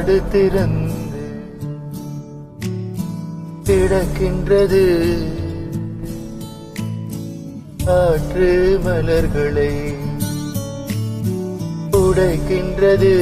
காடு திறந்து கிடக்கின்றது ஆற்று மலர்களை உடைக்கின்றது.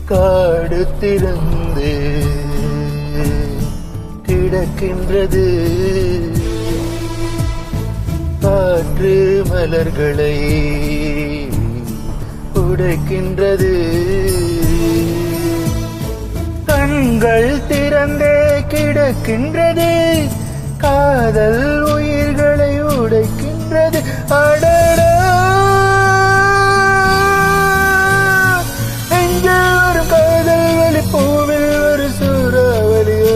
காடு திறந்து கிடக்கின்றது காற்று மலர்களை உடைக்கின்றது. கண்கள் திறந்தே கிடக்கின்றது காதல் உயிர்களை உடைக்கின்றது. அடடா பூவில் ஒரு சூறாவளியோ.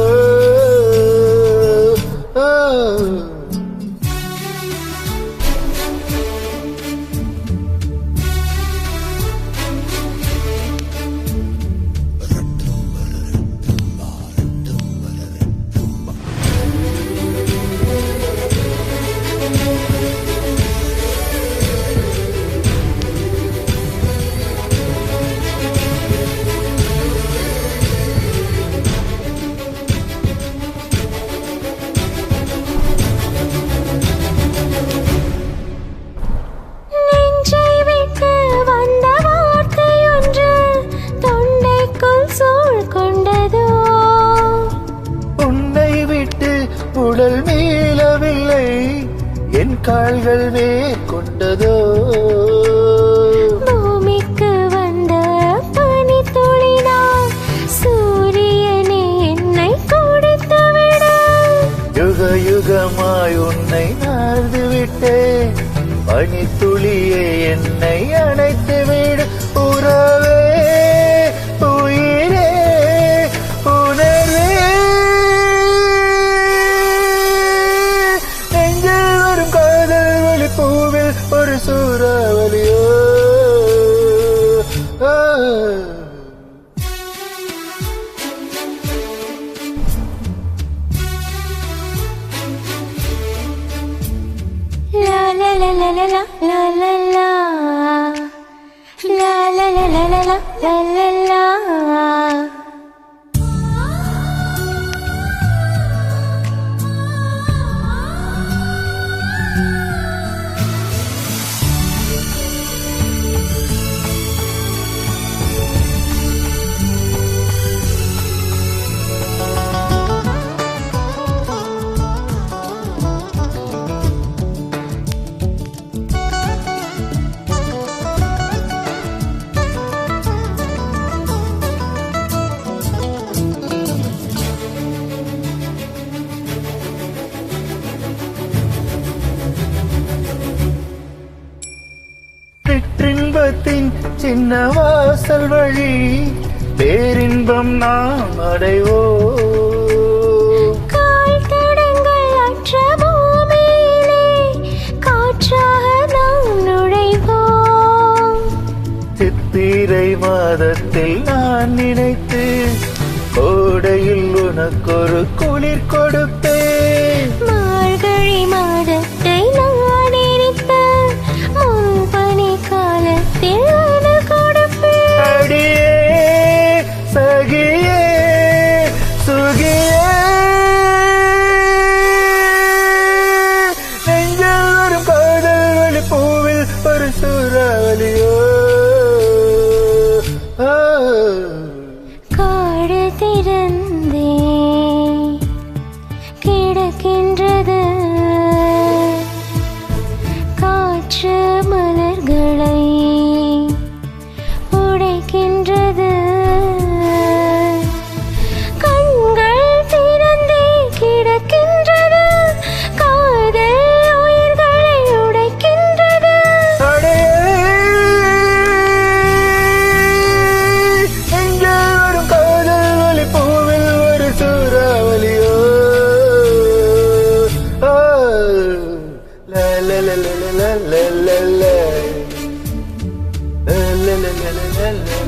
உடல் மீளவில்லை என் கால்கள் மேற்கொண்டதோ. பூமிக்கு வந்த பனி துளினால் சூரியனே என்னை கொடுத்து விட. யுக யுகமாய் உன்னை நாழ்ந்து விட்டேன் பனி துளியே என்னை அணைத்து விடு. உறவே உயிரே உணர்வே பூவில் ஒரு சூறாவளியோ. La la la la la la la la la la la la la la la la la. சிற்றின்பத்தின் சின்ன வாசல் வழி பேரின்பம் நாம் அடைவோம். கால் தடங்கள் அற்ற பூமியிலே காற்றாக நாம் நுழைவோம். சித்திரை மாதத்தில் நான் நினைத்து கோடையில் உனக்கொரு குளிர் கொடுப்பேன். மார்கழி மாதத்தை நான் எரித்த முன்பனி காலத்தில் அது கொடுப்பேன். அடியே சகியே சுகியே நெஞ்சில் வரும் காதல் வழி பூவில் ஒரு சூறாவளியோ. காடு திறந்தே La la la la la la la la. La la la la la la la.